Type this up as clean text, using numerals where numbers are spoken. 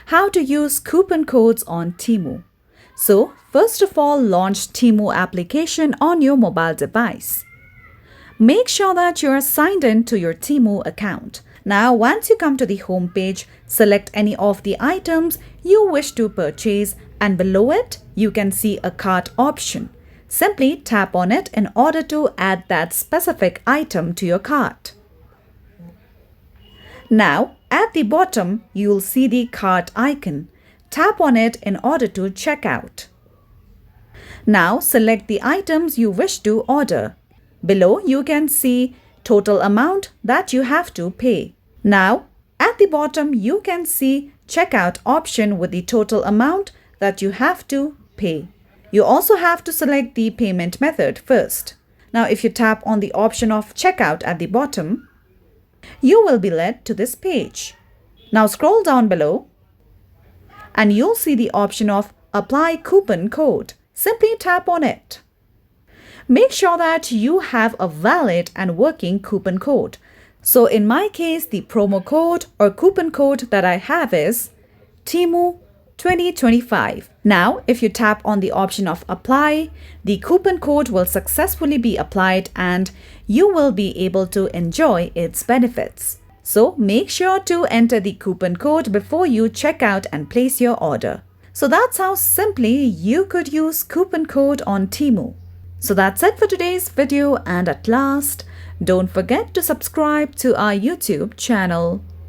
How to use coupon codes on Temu. So, first of all, launch Temu application on your mobile device. Make sure that you are signed in to your Temu account. Now, once you come to the home page, select any of the items you wish to purchase, and below it, you can see a cart option. Simply tap on it in order to add that specific item to your cart. Now, at the bottom, you'll see the cart icon. Tap on it in order to check out. Now, select the items you wish to order. Below, you can see total amount that you have to pay. Now, at the bottom, you can see checkout option with the total amount that you have to pay. You also have to select the payment method first. Now, if you tap on the option of checkout at the bottom, you will be led to this page. Now scroll down below and you'll see the option of apply coupon code. Simply tap on it. Make sure that you have a valid and working coupon code. So in my case, the promo code or coupon code that I have is Temu 2025. Now, if you tap on the option of apply, the coupon code will successfully be applied and you will be able to enjoy its benefits. So make sure to enter the coupon code before you check out and place your order. So that's how simply you could use coupon code on Temu. So that's it for today's video, and at last, don't forget to subscribe to our YouTube channel.